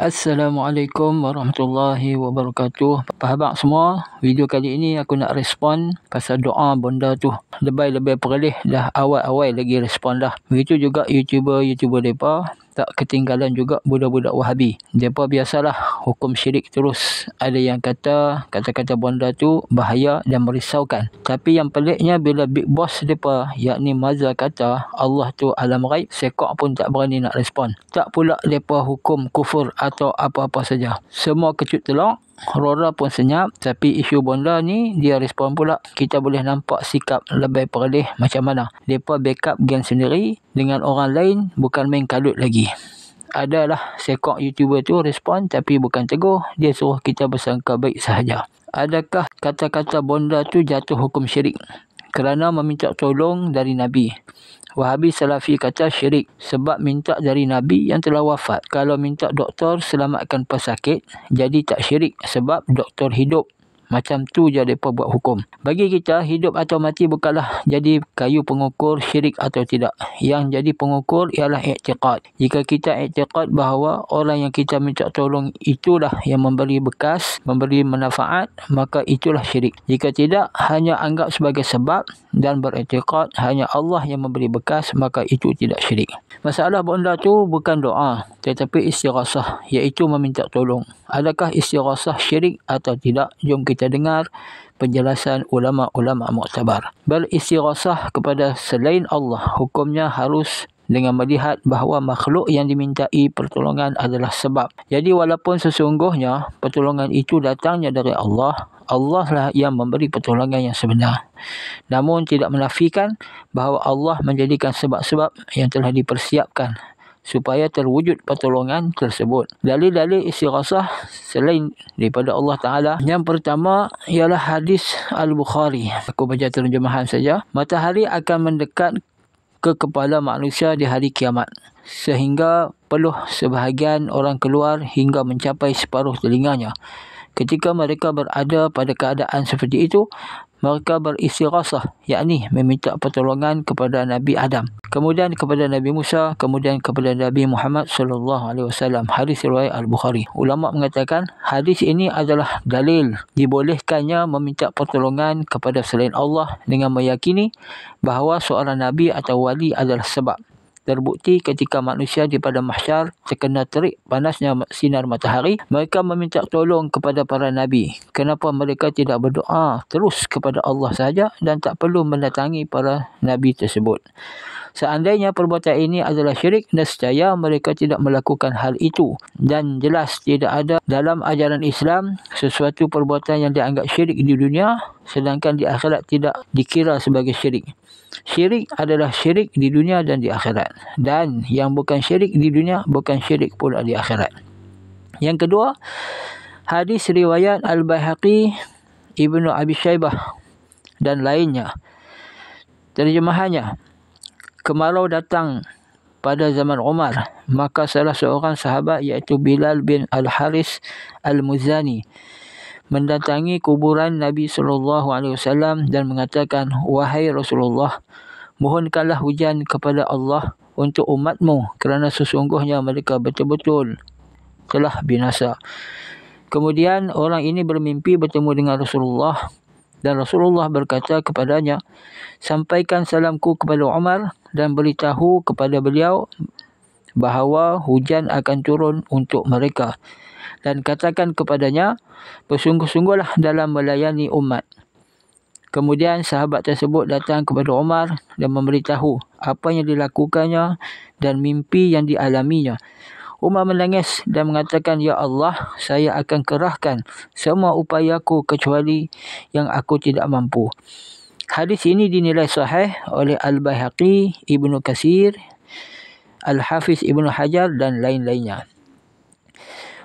Assalamualaikum warahmatullahi wabarakatuh. Apa khabar semua? Video kali ini aku nak respon pasal doa bonda tu. Lebih-lebih perlih dah awal-awal lagi respon dah. Begitu juga YouTuber mereka tak ketinggalan juga budak-budak Wahabi. Mereka biasalah hukum syirik terus. Ada yang kata kata-kata bonda tu bahaya dan merisaukan. Tapi yang peliknya bila big boss mereka yakni Mazhar kata Allah tu alam ghaib, sekok pun tak berani nak respon. Tak pula mereka hukum kufur atau apa-apa saja. Semua kecut telok, Rora pun senyap, tapi isu bonda ni dia respon pula. Kita boleh nampak sikap lebih perlih macam mana. Mereka backup geng sendiri dengan orang lain, bukan main kalut lagi. Adalah sekok YouTuber tu respon tapi bukan tegur, dia suruh kita bersangka baik sahaja. Adakah kata-kata bonda tu jatuh hukum syirik kerana meminta tolong dari Nabi? Wahabi Salafi kata syirik sebab minta dari Nabi yang telah wafat. Kalau minta doktor selamatkan pesakit, jadi tak syirik sebab doktor hidup. Macam tu je mereka buat hukum. Bagi kita, hidup atau mati bukanlah jadi kayu pengukur syirik atau tidak. Yang jadi pengukur ialah i'tiqad. Jika kita i'tiqad bahawa orang yang kita minta tolong itulah yang memberi bekas, memberi manfaat, maka itulah syirik. Jika tidak, hanya anggap sebagai sebab dan beriktikad hanya Allah yang memberi bekas, maka itu tidak syirik. Masalah bonda tu bukan doa, tetapi istighasah, iaitu meminta tolong. Adakah istighasah syirik atau tidak? Jom kita dengar penjelasan ulama-ulama muktabar. Beristighasah kepada selain Allah, hukumnya harus dengan melihat bahawa makhluk yang dimintai pertolongan adalah sebab. Jadi walaupun sesungguhnya pertolongan itu datangnya dari Allah, Allah lah yang memberi pertolongan yang sebenar. Namun tidak menafikan bahawa Allah menjadikan sebab-sebab yang telah dipersiapkan supaya terwujud pertolongan tersebut. Dalil-dalil istighasah selain daripada Allah Ta'ala, yang pertama ialah hadis Al-Bukhari. Aku baca terjemahan saja. Matahari akan mendekat ke kepala manusia di hari kiamat, sehingga peluh sebahagian orang keluar hingga mencapai separuh telinganya. Ketika mereka berada pada keadaan seperti itu, mereka beristighasah, yakni meminta pertolongan kepada Nabi Adam, kemudian kepada Nabi Musa, kemudian kepada Nabi Muhammad SAW. Hadis riwayat Al-Bukhari. Ulama mengatakan hadis ini adalah dalil dibolehkannya meminta pertolongan kepada selain Allah dengan meyakini bahawa seorang Nabi atau wali adalah sebab. Terbukti ketika manusia di padang mahsyar terkena terik panasnya sinar matahari, mereka meminta tolong kepada para Nabi. Kenapa mereka tidak berdoa terus kepada Allah sahaja dan tak perlu mendatangi para Nabi tersebut? Seandainya perbuatan ini adalah syirik, nescaya mereka tidak melakukan hal itu. Dan jelas tidak ada dalam ajaran Islam sesuatu perbuatan yang dianggap syirik di dunia, sedangkan di akhirat tidak dikira sebagai syirik. Syirik adalah syirik di dunia dan di akhirat. Dan yang bukan syirik di dunia, bukan syirik pula di akhirat. Yang kedua, hadis riwayat Al-Baihaqi, Ibnu Abi Syaibah dan lainnya. Terjemahannya, kemarau datang pada zaman Umar, maka salah seorang sahabat iaitu Bilal bin Al-Haris Al-Muzani mendatangi kuburan Nabi SAW dan mengatakan, "Wahai Rasulullah, mohonkanlah hujan kepada Allah untuk umatmu kerana sesungguhnya mereka betul-betul telah binasa." Kemudian orang ini bermimpi bertemu dengan Rasulullah dan Rasulullah berkata kepadanya, "Sampaikan salamku kepada Umar dan beritahu kepada beliau bahawa hujan akan turun untuk mereka. Dan katakan kepadanya, bersungguh-sungguhlah dalam melayani umat." Kemudian sahabat tersebut datang kepada Umar dan memberitahu apa yang dilakukannya dan mimpi yang dialaminya. Umar menangis dan mengatakan, "Ya Allah, saya akan kerahkan semua upayaku kecuali yang aku tidak mampu." Hadis ini dinilai sahih oleh Al-Baihaqi, Ibnu Katsir, Al-Hafiz Ibnu Hajar dan lain-lainnya.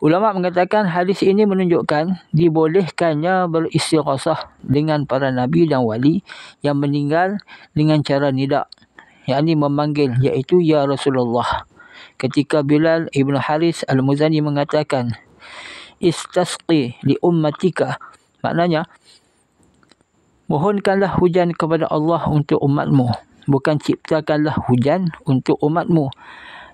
Ulama mengatakan hadis ini menunjukkan dibolehkannya beristighasah dengan para nabi dan wali yang meninggal dengan cara nida, yakni memanggil, iaitu ya Rasulullah. Ketika Bilal Ibn Haris Al-Muzani mengatakan, "Istasqi li ummatika," maknanya mohonkanlah hujan kepada Allah untuk umatmu, bukan ciptakanlah hujan untuk umatmu.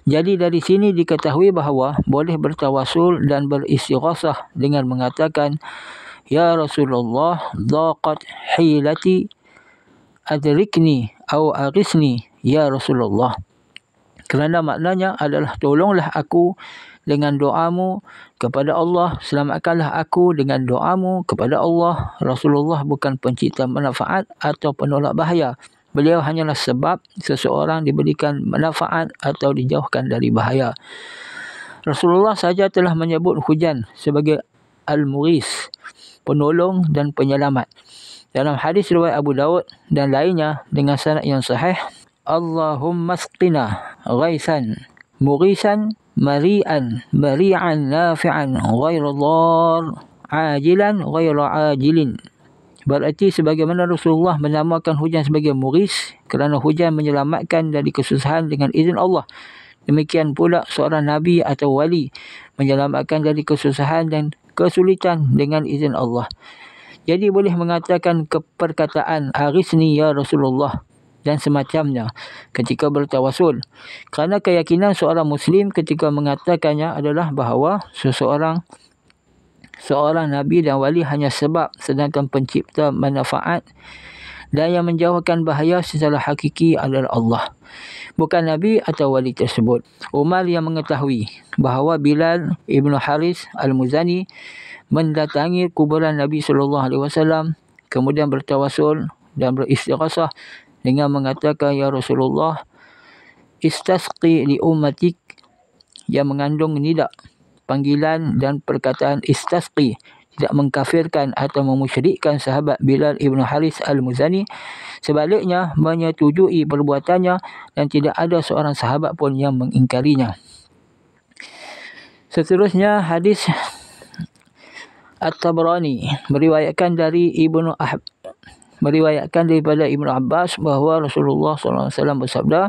Jadi dari sini diketahui bahawa boleh bertawasul dan beristighasah dengan mengatakan, Ya Rasulullah, dhaqat hilati adrikni atau aghithni ya Rasulullah. Kerana maknanya adalah tolonglah aku dengan doamu kepada Allah, selamatkanlah aku dengan doamu kepada Allah. Rasulullah bukan pencipta manfaat atau penolak bahaya. Beliau hanyalah sebab seseorang diberikan manfaat atau dijauhkan dari bahaya. Rasulullah saja telah menyebut hujan sebagai al-mughis, penolong dan penyelamat. Dalam hadis riwayat Abu Daud dan lainnya dengan sanad yang sahih, Allahumma asqina ghaisan mughisan mari'an bari'an nafi'an ghairu dhar ajilan ghairu ajilin. Berarti sebagaimana Rasulullah menamakan hujan sebagai mughis kerana hujan menyelamatkan dari kesusahan dengan izin Allah. Demikian pula seorang Nabi atau wali menyelamatkan dari kesusahan dan kesulitan dengan izin Allah. Jadi boleh mengatakan perkataan aghithni ya Rasulullah dan semacamnya ketika bertawasul. Kerana keyakinan seorang Muslim ketika mengatakannya adalah bahawa seorang Nabi dan wali hanya sebab, sedangkan pencipta manfaat dan yang menjauhkan bahaya secara hakiki adalah Allah, bukan Nabi atau wali tersebut. Umar yang mengetahui bahawa Bilal Ibn Haris Al-Muzani mendatangi kuburan Nabi SAW, kemudian bertawasul dan beristighasah dengan mengatakan, Ya Rasulullah, istasqi li ummatik, yang mengandung nida, panggilan dan perkataan istasqi tidak mengkafirkan atau memusyrikkan sahabat Bilal Ibn Haris Al-Muzani. Sebaliknya, menyetujui perbuatannya dan tidak ada seorang sahabat pun yang mengingkarinya. Seterusnya, hadis At-Tabrani meriwayatkan daripada Ibnu Abbas bahawa Rasulullah SAW bersabda,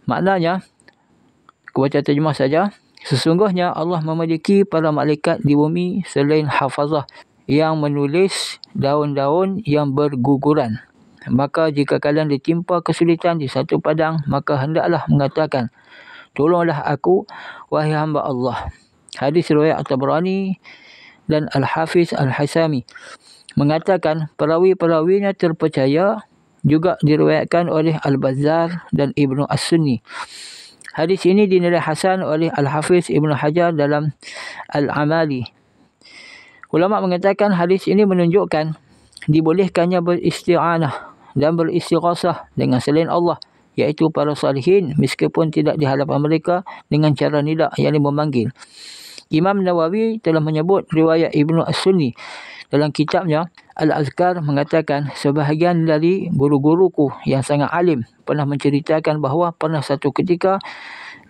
maknanya, aku baca terjemah saja, sesungguhnya Allah memiliki para malaikat di bumi selain hafazah yang menulis daun-daun yang berguguran. Maka jika kalian ditimpa kesulitan di satu padang, maka hendaklah mengatakan, tolonglah aku, wahai hamba Allah. Hadis riwayat At-Tabrani dan Al-Hafiz Al-Hasami mengatakan perawi-perawinya terpercaya, juga diriwayatkan oleh Al-Bazzar dan Ibnu As-Sunni. Hadis ini dinilai hasan oleh Al-Hafiz Ibnu Hajar dalam Al-Amali. Ulama mengatakan hadis ini menunjukkan dibolehkannya beristi'anah dan beristighasah dengan selain Allah, iaitu para salihin, meskipun tidak di hadapan mereka dengan cara nida, yakni memanggil. Imam Nawawi telah menyebut riwayat Ibnu As-Sunni dalam kitabnya Al-Azkar, mengatakan sebahagian dari guru-guruku yang sangat alim pernah menceritakan bahawa pernah satu ketika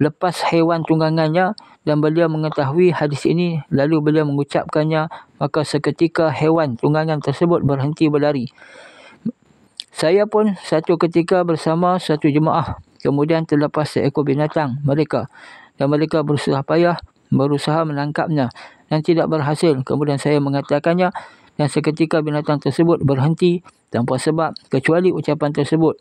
lepas haiwan tunggangannya dan beliau mengetahui hadis ini, lalu beliau mengucapkannya, maka seketika haiwan tunggangan tersebut berhenti berlari. Saya pun satu ketika bersama satu jemaah, kemudian terlepas seekor binatang mereka dan mereka berusaha menangkapnya dan tidak berhasil. Kemudian saya mengatakannya dan seketika binatang tersebut berhenti tanpa sebab kecuali ucapan tersebut.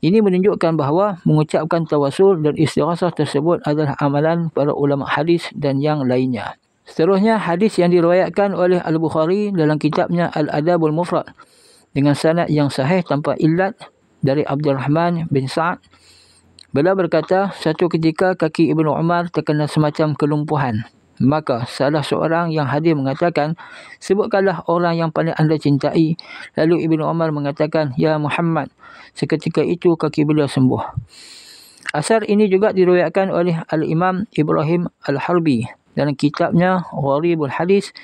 Ini menunjukkan bahawa mengucapkan tawasul dan istighasah tersebut adalah amalan para ulama hadis dan yang lainnya. Seterusnya, hadis yang diriwayatkan oleh Al-Bukhari dalam kitabnya Al-Adabul Mufrad dengan sanad yang sahih tanpa illat dari Abdurrahman bin Sa'ad. Beliau berkata, satu ketika kaki Ibnu Umar terkena semacam kelumpuhan. Maka salah seorang yang hadir mengatakan, sebutkanlah orang yang paling anda cintai. Lalu Ibnu Umar mengatakan, Ya Muhammad. Seketika itu kaki beliau sembuh. Asar ini juga diriwayatkan oleh Al-Imam Ibrahim Al-Harbi dalam kitabnya Gharibul Hadis.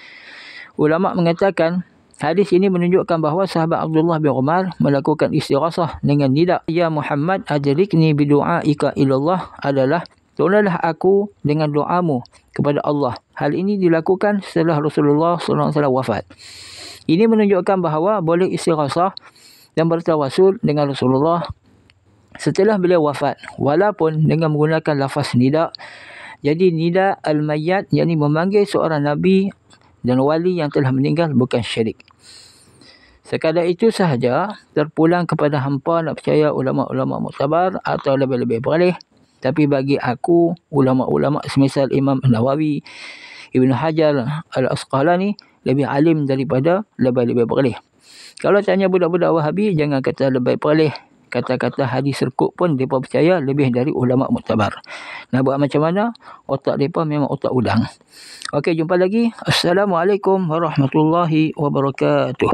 Ulama mengatakan, hadis ini menunjukkan bahawa sahabat Abdullah bin Umar melakukan istighasah dengan nida, Ya Muhammad adrikni bidu'aika ilallah, adalah tolonglah aku dengan doamu kepada Allah. Hal ini dilakukan setelah Rasulullah SAW wafat. Ini menunjukkan bahawa boleh istighasah dan bertawasul dengan Rasulullah setelah beliau wafat, walaupun dengan menggunakan lafaz nida. Jadi nida al-mayyat, yakni memanggil seorang Nabi dan wali yang telah meninggal, bukan syirik. Sekadar itu sahaja, terpulang kepada hampa nak percaya ulama-ulama muktabar atau lebih-lebih boleh Tapi bagi aku, ulama-ulama semisal Imam Nawawi, Ibn Hajar Al-Asqalani lebih alim daripada lebay-lebay perleh. Kalau tanya budak-budak Wahabi, jangan kata lebay perleh. Kata-kata hadis serkut pun mereka percaya lebih dari ulama muktabar. Nak buat macam mana? Otak mereka memang otak udang. Okey, jumpa lagi. Assalamualaikum warahmatullahi wabarakatuh.